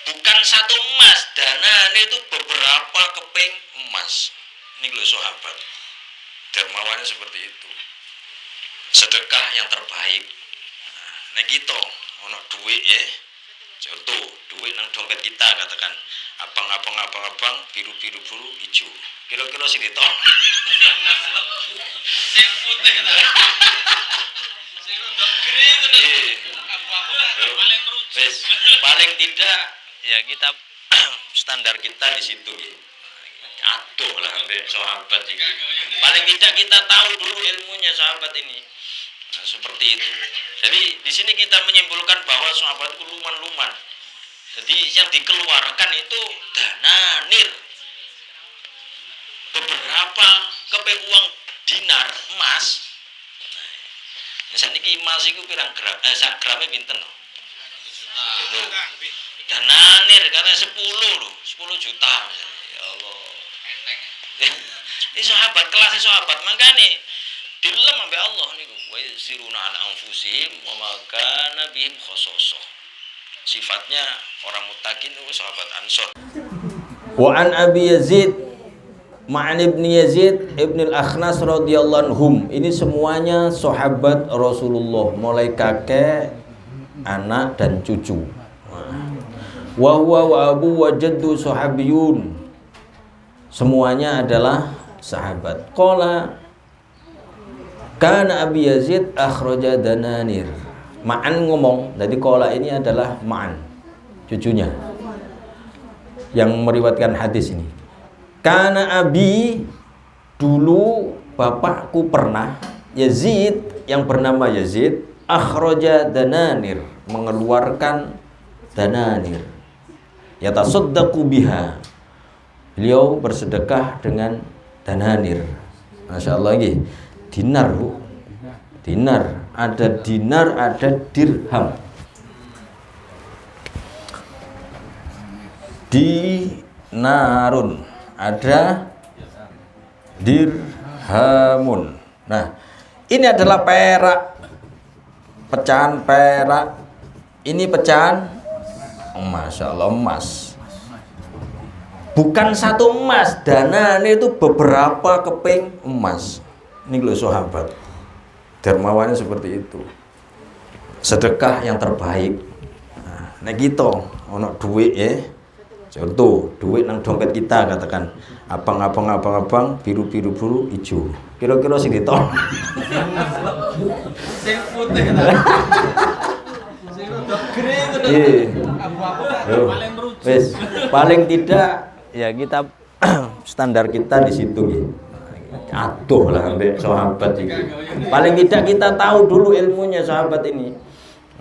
bukan satu emas, danane itu beberapa keping emas. Ini loh sahabat, dermawannya seperti itu. Sedekah yang terbaik. Nah gitu, ono duit ya. Contoh, duit nang dompet kita katakan abang biru hijau. Kira-kira sini toh. Sing putih ta. Sing rada green to. Paling merujuk. Paling tidak ya kita standar kita di situ ya. Aduh lah ambek sahabat ini. Paling tidak kita tahu dulu ilmunya sahabat ini. Nah, seperti itu. Jadi di sini kita menyimpulkan bahwa sahabat itu luman-luman. Jadi yang dikeluarkan itu dananir. Beberapa keping uang dinar emas. Nah, saniki emas iku pirang gram? Sak grame pinten lho? Dananir katanya 10 lho, 10 juta misalnya. Ya Allah. Ini sahabat, kelasnya sahabat, makanya dilem sampai Allah niku wa yusiruna ala anfusihim wa ma kana bihim khososoh. Sifatnya orang muttaqin itu sahabat Ansor. Wa an Abi Yazid Ma'an ibn Yazid ibn al-Akhnas radhiyallahu anhum. Ini semuanya sahabat Rasulullah, mulai kakek, anak dan cucu. Wa huwa wa abu wa jaddu sahabiyun. Semuanya adalah sahabat. Qala kana Abi Yazid akhraja dananir. Ma'an ngomong, jadi qala ini adalah Ma'an, cucunya yang meriwayatkan hadis ini. Kana Abi, dulu bapakku pernah, Yazid yang bernama Yazid, akhraja dananir, mengeluarkan dananir. Yatasaddaqu biha, beliau bersedekah dengan dananir. Masya Allah lagi. Dinar bu, dinar, ada dinar, ada dirham. Dinarun, ada dirhamun. Nah, ini adalah perak, pecahan perak. Ini pecahan, masya Allah emas. Bukan satu emas, danane itu beberapa keping emas. Ini loh sahabat, dermawannya seperti itu. Sedekah yang terbaik. Nah gitu, ono duit ya. Contoh, duit nang dompet kita katakan abang biru hijau. Kira-kira sini toh. Sing putih ta. Sing rada green to. Paling merujuk. Paling tidak ya kita standar kita di situ ya. Aduh lah ambek sahabat ini. Paling tidak kita tahu dulu ilmunya sahabat ini.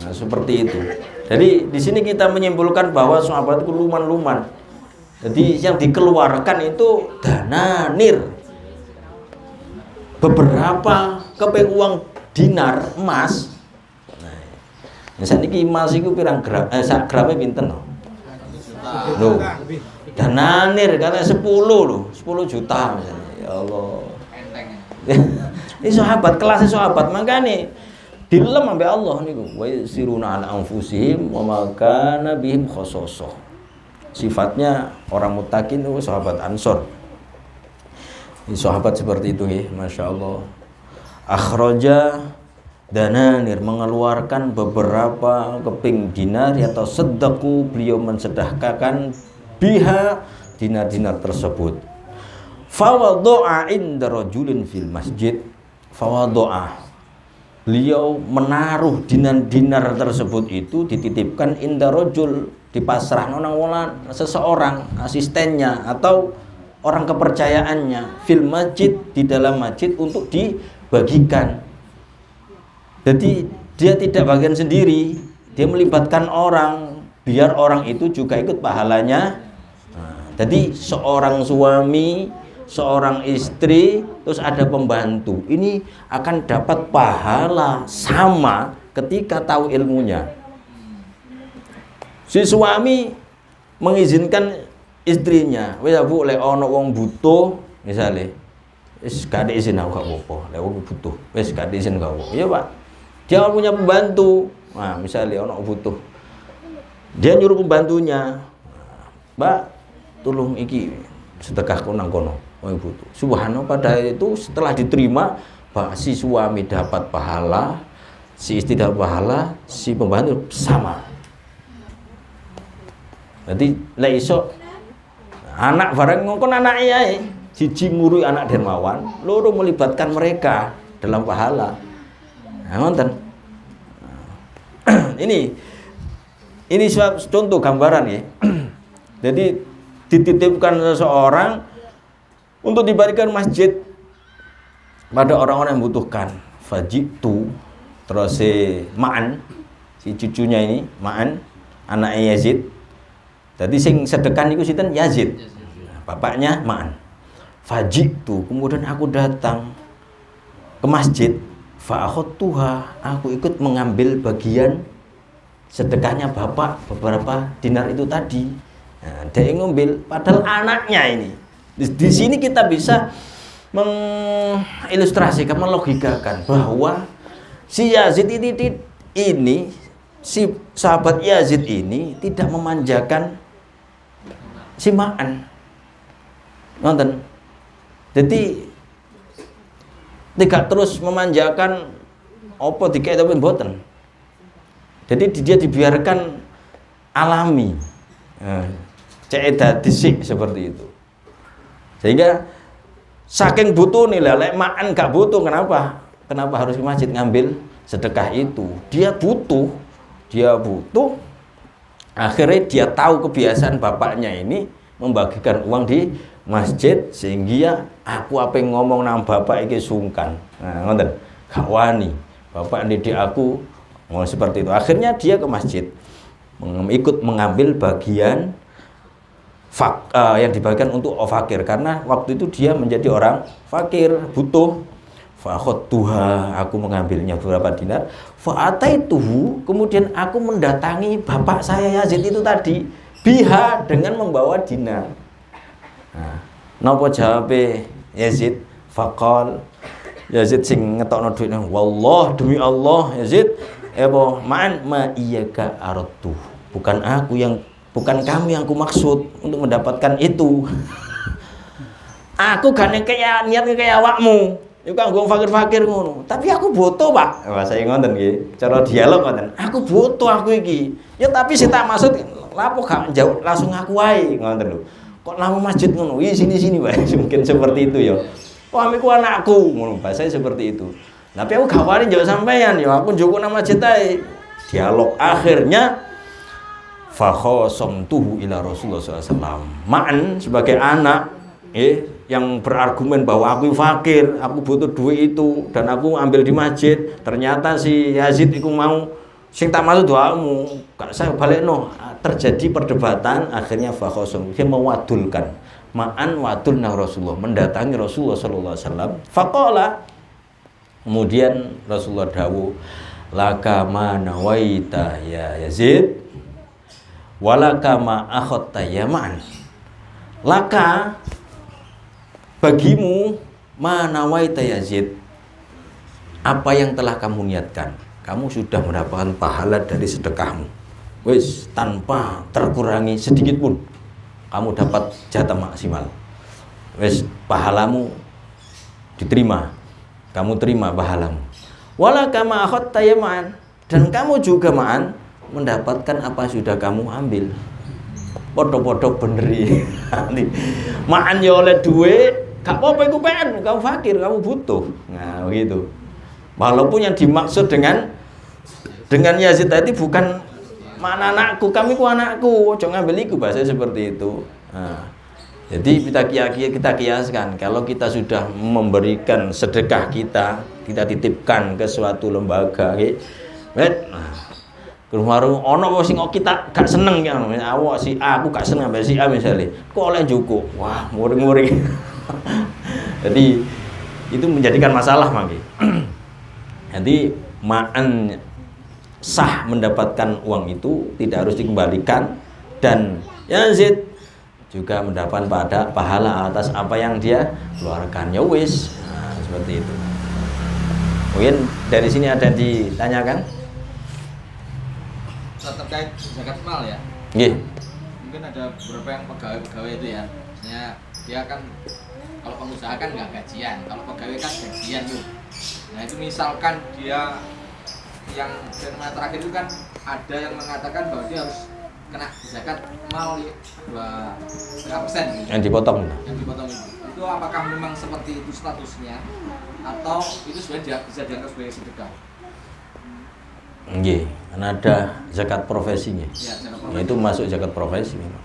Nah, seperti itu. Jadi di sini kita menyimpulkan bahwa sahabat itu luman-luman. Jadi yang dikeluarkan itu dananir. Beberapa keping uang dinar emas. Nah, misalnya ini emas itu pirang gram? Sak gramnya pinten loh? Loh. Dananir katanya 10 loh, 10 juta misalnya. Ya Allah. Ini sahabat, kelasnya sahabat, makanya dilem sampai Allah niku wa yusiruna ala anfusihim wa ma kana bihim khososoh. Sifatnya orang muttaqin itu sahabat Ansor. Ini sahabat seperti itu ya, masya Allah. Akhraja dananir, mengeluarkan beberapa keping dinar atau sedekah, beliau mensedekahkan biha dinar-dinar tersebut. Fawado'a inda rajulin fil masjid. Fawado'a, beliau menaruh dinar-dinar tersebut itu dititipkan inda rajul, dipasrah nonang wolan seseorang, asistennya atau orang kepercayaannya, fil masjid, di dalam masjid untuk dibagikan. Jadi dia tidak bagian sendiri, dia melibatkan orang biar orang itu juga ikut pahalanya. Nah, jadi seorang suami, seorang istri, terus ada pembantu, ini akan dapat pahala sama ketika tahu ilmunya. Si suami mengizinkan istrinya, wis Bu lek ana wong butuh misale, wis gak ada izin aku gak apa-apa, lek wong butuh, wis gak ada izin gak apa-apa. Iya Pak. Dia punya pembantu. Nah, misalnya ana butuh. Dia nyuruh pembantunya, Mbak, tolong iki sedekah nang kono. Oh butuh. Subhanallah, pada itu setelah diterima, Pak, si suami dapat pahala, si istri dapat pahala, si pembantu sama. Jadi lek iso anak bareng ngongkon anak ae, siji ngurui anak dermawan, loro melibatkan mereka dalam pahala. Nah, ngonten. Ini contoh gambaran ya. Jadi dititipkan seseorang untuk diberikan masjid pada orang-orang yang membutuhkan. Fajitu terus si Ma'an, si cucunya ini Ma'an, anaknya Yazid. Jadi sing sedekah niku sinten? Yazid. Bapaknya Ma'an. Fajitu, kemudian aku datang ke masjid. Fa'akhadtuha, aku ikut mengambil bagian sedekahnya bapak beberapa dinar itu tadi. Nah, dia ngambil, padahal anaknya ini. Di sini kita bisa mengilustrasikan, melogikakan bahwa si Yazid ini si sahabat Yazid ini tidak memanjakan si Ma'an. Nonton. Jadi tidak terus memanjakan apa dikek tapi mboten. Jadi dia dibiarkan alami. Cek disik seperti itu. Sehingga saking butuh nih lah, lek Ma'an gak butuh, kenapa? Kenapa harus ke masjid ngambil sedekah itu? Dia butuh. Akhirnya dia tahu kebiasaan bapaknya ini membagikan uang di masjid, sehingga aku apa yang ngomong nang bapak iki sungkan. Nah, ngoten. Gak wani. Bapak didik aku ngomong seperti itu. Akhirnya dia ke masjid ikut mengambil bagian yang dibagikan untuk fakir, karena waktu itu dia menjadi orang fakir, butuh. Fa'akhadtuha, aku mengambilnya beberapa dinar. Fa'ataituhu, kemudian aku mendatangi bapak saya Yazid itu tadi, biha, dengan membawa dinar. Nah, napa jawabe Yazid? Faqal, Yazid sing ngetokno duit, wallah, demi Allah Yazid, Ma'an ma iyyaka aradtu. Bukan kamu yang aku maksud untuk mendapatkan itu. Aku gak kayak niat kayak awakmu. Iku kanggo fakir-fakir ngono. Tapi aku butuh, Pak. Bahasa ngoten nggih. Cara dialog ngoten. Aku butuh aku iki. Ya tapi sing tak maksud lapo gak jauh langsung aku wae ngoten lho. Kok lamu masjid ngono? Ih sini wae. Mungkin seperti itu ya. Wah, miku anakku ngono. Bahasanya seperti itu. Tapi aku gak wani jauh sampean ya. Aku njogo nang masjid ae. Dialog akhirnya fakhasamtuhu ila Rasulullah SAW. Ma'an sebagai anak yang berargumen bahwa aku fakir, aku butuh duit itu dan aku ambil di masjid. Ternyata si Yazid itu mau sing tak maksud doamu, gak saya balikno. Terjadi perdebatan, akhirnya fakhosum, dia mewadulkan. Ma'an wadul nang Rasulullah, mendatangi Rasulullah sallallahu alaihi wasallam. Faqala, kemudian Rasulullah dawuh, laka ma nawaita ya Yazid, walaka ma akhadta ya Ma'an. Laka, bagimu, manawaita Yazid, apa yang telah kamu niatkan, kamu sudah mendapatkan pahala dari sedekahmu. Wis, tanpa terkurangi sedikit pun, kamu dapat jatah maksimal. Wis, pahalamu diterima, kamu terima pahalamu. Walaka ma akhadta ya Ma'an, dan kamu juga Ma'an mendapatkan apa sudah kamu ambil. Podo-podo beneri. Ma'an ya oleh duit, gak apa-apa iku pengen, kamu fakir, kamu butuh. Nah, begitu. Walaupun yang dimaksud dengan Yazid tadi bukan mana anakku, kami ku anakku, ojo ngambil iku, bahasa seperti itu. Nah, jadi kita kiaskan, kalau kita sudah memberikan sedekah kita titipkan ke suatu lembaga, warung ono sing kita gak seneng ya, awak si A aku gak seneng ambek si A misalnya, kok oleh juku, wah muring-muring. Jadi itu menjadikan masalah mangke. Jadi Ma'an sah mendapatkan uang itu, tidak harus dikembalikan, dan Yazid juga mendapat pahala atas apa yang dia keluarkan. Ya wis, nah, seperti itu. Mungkin dari sini ada ditanyakan? Terkait zakat mal ya. Nggih. mungkin ada beberapa yang pegawai itu ya, misalnya dia kan kalau pengusaha kan nggak gajian, kalau pegawai kan gajian tuh. Nah itu misalkan dia yang fenomena terakhir itu kan ada yang mengatakan bahwa dia harus kena zakat mal 2,5% gitu. Yang dipotong. Yang dipotong itu apakah memang seperti itu statusnya atau itu sebenarnya bisa dianggap sebagai sedekah? Nggih, karena ada zakat profesinya. Ya, zakat profesi. Itu masuk zakat profesi memang.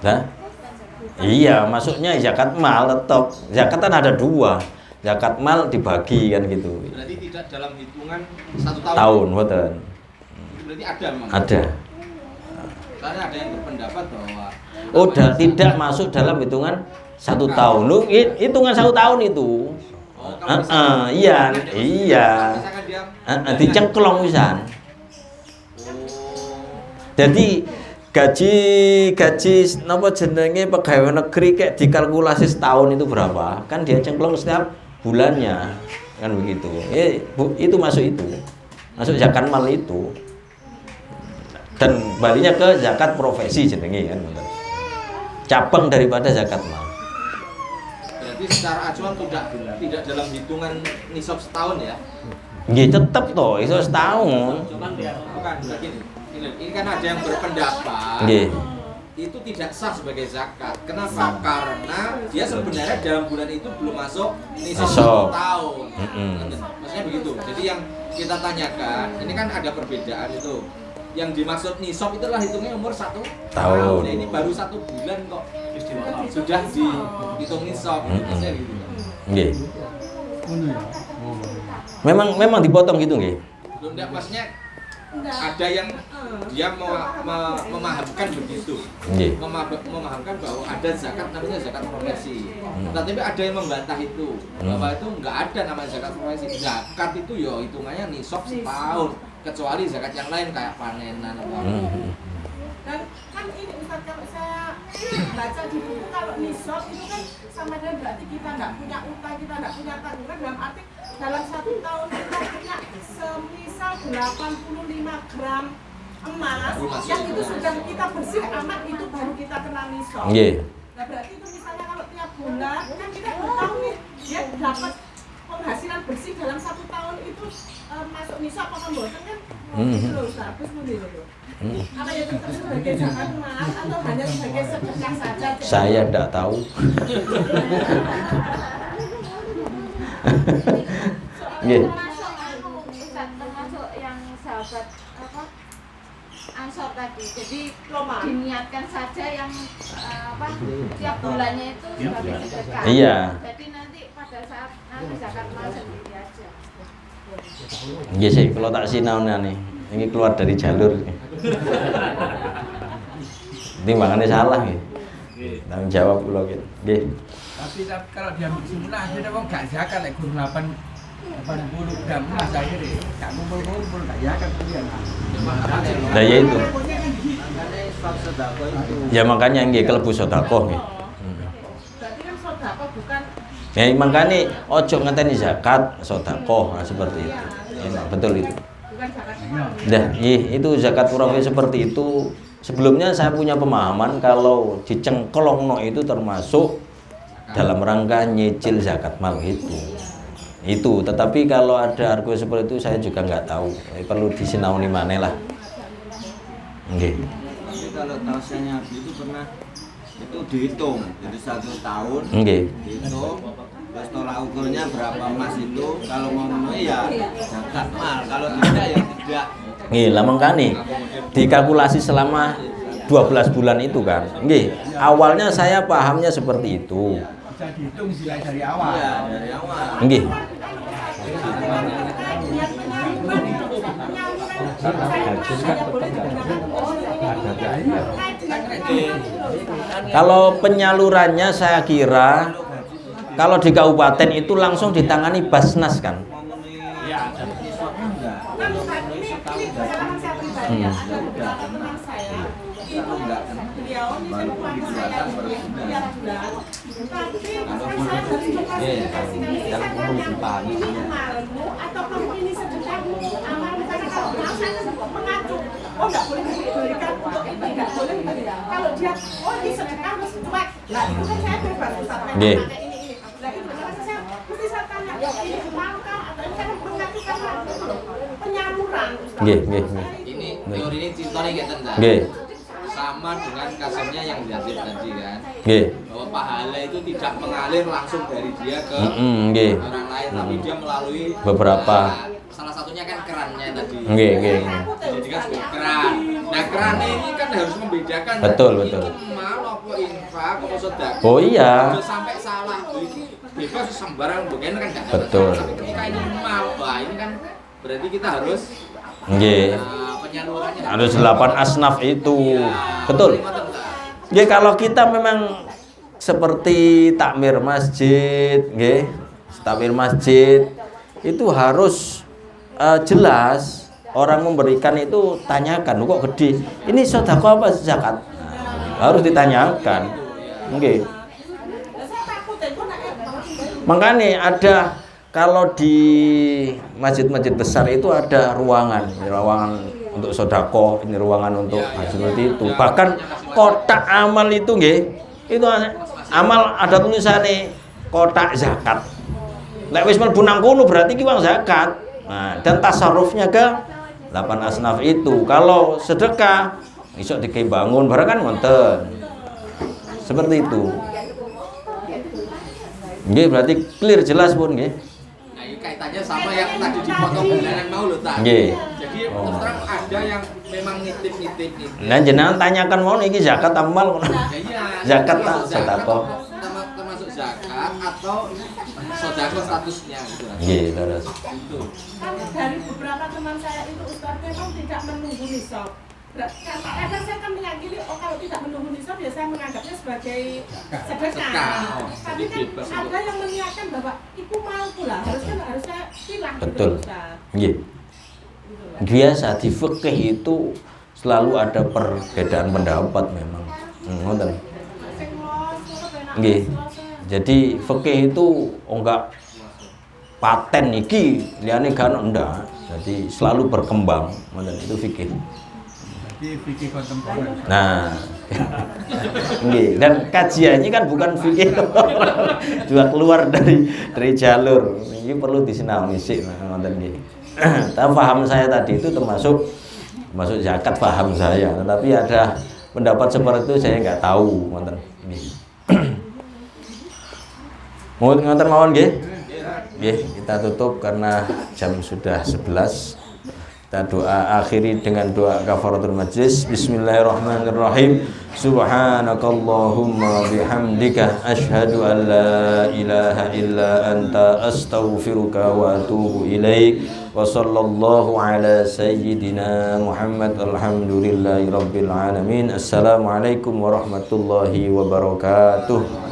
Nah, iya, masuknya zakat mal tetap. Zakat kan ada dua. Zakat mal dibagi kan gitu. Berarti tidak dalam hitungan 1 tahun. Tahun, betul. Berarti ada memang. Ada. Karena ada yang berpendapat bahwa Tidak masuk dalam hitungan 1 tahun. Lu hitungan 1 tahun itu. Iya. Misalkan dia Dicengklong pisan. Jadi gaji napa jenenge pegawai negeri kayak dikalkulasi setahun itu berapa? Kan dia cengklong setiap bulannya. Kan begitu. Itu masuk itu. Masuk zakat mal itu. Dan balinya ke zakat profesi jenenge kan. Cabang daripada zakat mal. Berarti secara acuan tidak dalam hitungan nisab setahun ya? Nggih tetep toh, iso setahun. Bukan begini. Ini kan ada yang berpendapat Nggih. itu tidak sah sebagai zakat. Kenapa? Karena dia sebenarnya dalam bulan itu belum masuk nisab 1 tahun. Maksudnya begitu. Jadi yang kita tanyakan, ini kan ada perbedaan itu. Yang dimaksud nisab itulah hitungnya umur 1 tahun. Nah, ini baru 1 bulan kok sudah dihitung nisab. Maksudnya gitu. Nggih. Memang dipotong gitu nggih. Belum enggak, maksudnya ada yang dia memahamkan begitu. Nggih. Memahamkan bahwa ada zakat namanya zakat profesi. Tapi ada yang membantah itu bahwa itu enggak ada namanya zakat profesi. Zakat itu ya hitungannya nisab setahun, kecuali zakat yang lain kayak panenan atau apa. Dan kan ini Ustaz, kalau saya baca di buku kalau nisab itu kan sama dengan berarti kita nggak punya utang, kita nggak punya tanggungan, dalam arti dalam 1 tahun kita punya semisal 85 gram emas yang itu sudah kita bersih amat, itu baru kita kena nisab. Nah berarti itu misalnya kalau tiap bulan kan kita belum tahu nih dia dapat penghasilan bersih dalam 1 tahun itu masuk nisab apa mboten kan? Itu loh Ustaz, terus mending loh. Apa ya tetap sebagai zakat mal atau hanya sebagai sedekah saja? Saya tidak tahu. Nggih. Termasuk yang sahabat apa Ansor tadi. Jadi Roma. diniatkan saja yang tiap bulannya itu sebagai sedekah. Iya. Jadi nanti pada saat nanti zakat mal sendiri aja. Nggih sih, kalau tak sinaunya nih. Ini keluar dari jalur. Ini makanya salah nggih. Tanggung jawab kula gitu. Nggih. Tapi kalau dia simulasi akhirnya kok gak zakat lek kurang 80 gram emas akhirnya gak kumpul-kumpul gak zakat kemudian. Nah ya itu. Ya makanya nggih kelebu sedekah nggih. Berarti kan sedekah bukan. Ya makanya ojo ngenteni zakat sedekah seperti itu. Ya, betul itu. Bukan zakat mal. Nah, itu zakat profesi seperti itu. Sebelumnya saya punya pemahaman kalau dicengkelongno itu termasuk dalam rangka nyicil zakat mal itu. Tetapi kalau ada argumen seperti itu saya juga nggak tahu. Perlu disinauni maneh lah. Nggih. Tapi kalau tausnya itu pernah itu dihitung jadi 1 tahun. Nggih. Dihitung terus tolak ukurnya berapa emas itu, kalau mau memenuhi ya zakat mal, kalau tidak ya tidak. Nggih, lah mangkane dikalkulasi selama 12 bulan itu kan. Nggih, awalnya saya pahamnya seperti itu. Bisa dihitung mulai dari awal. Iya, dari awal. Nggih. Kalau penyalurannya saya kira kalau di kabupaten itu langsung ditangani Basnas kan. Memenuhi nisabnya enggak. Memenuhi setahun Pengalaman saya pribadi ya, ada beberapa teman saya itu beliau ini perempuan saya dia bulan, tapi saya harus mengklarifikasikan ini malmu atau kamu ini sedekahmu amal, karena kalau saya mengacu, oh nggak boleh diberikan dia oh ini sedekah terus cuek. Lah itu kan saya bebas Ustaz pakai Nggih. ini. Lah itu makanya saya mesti saya tanya ini maukah atau ini kan mengakibatkan penyaluran Ustaz. Nggih. Ini teori ini contohnya kayak tanda. Nggih. Sama dengan kasusnya yang dihasil tadi kan. Nggih. Bahwa pahala itu tidak mengalir langsung dari dia ke Nggih. orang lain, tapi dia melalui Beberapa. salah satunya kan kerannya tadi. Nggih. Jadi kan sebuah keran. Nah kerannya ini kan harus membedakan. Betul. Itu mal apa infak apa sedekah. Oh iya. Udah sampai salah tuh ini bebas sembarang bukan kan enggak. Betul. Tapi ketika ini mal, wah ini kan berarti kita harus Nggih. penyalurannya Harus 8 asnaf itu. Betul. Ya kalau kita memang seperti takmir masjid, nggih. Takmir masjid itu harus jelas orang memberikan itu tanyakan kok gede. Ini sedekah apa zakat? Nah, harus ditanyakan. Nggih. Makanya ada kalau di masjid-masjid besar itu ada ruangan untuk sodako, ini ruangan untuk seperti itu. Bahkan kotak amal itu itu amal ada tulisannya kotak zakat. Lek wis mlebu nang kono berarti ki uang zakat. Nah, dan tasarrufnya ke 8 asnaf itu. Kalau sedekah iso dibangun barang kan ngonten. Seperti itu. Nggih, berarti clear jelas pun nggih. Nah, ini kaitannya sama yang tadi dipotong bulanan mau lho tak. Nggih. Jadi terus terang ada yang memang nitip. Nah, jenengan tanyakan mau iki zakat amal. Ya iya. Zakat tak termasuk sedekah. termasuk zakat atau sedekah statusnya gitu. Nggih, terus. Itu. Kan dari beberapa teman saya itu Ustaz memang tidak menunggu nisab. Kadang saya kan meyakini kalau tidak menunggu nisab ya saya menganggapnya sebagai sedekah. Sedekah. Tapi kan Bebas itu. ada yang mengingatkan bahwa itu mampu lah, harusnya pilah gitu, Betul. Ustaz. Nggih. Biasa di fikih itu selalu ada perbedaan pendapat memang. Ngoten. Sing los, penak Nggih. los. Jadi fikih itu enggak paten iki liyane kan ndak. Jadi selalu berkembang. Ngoten itu fikih. Jadi fikih kontemporer. Nah, nggih. Dan kajiannya kan bukan fikih, juga keluar dari jalur. Ini perlu disinaoni sik, ngoten nggih. Tapi paham saya tadi itu termasuk zakat paham saya, tetapi ada pendapat seperti itu saya nggak tahu, ngoten nggih. Ngoten mawon nggih. Nggih, kita tutup karena jam sudah 11. Kita doa akhiri dengan doa kafaratul majlis. Bismillahirrahmanirrahim. Subhanakallahumma bihamdika asyhadu an la ilaha illa anta astaghfiruka wa atubu ilaik. Wa sallallahu ala sayyidina Muhammad. Alhamdulillahi rabbil alamin. Assalamualaikum warahmatullahi wabarakatuh.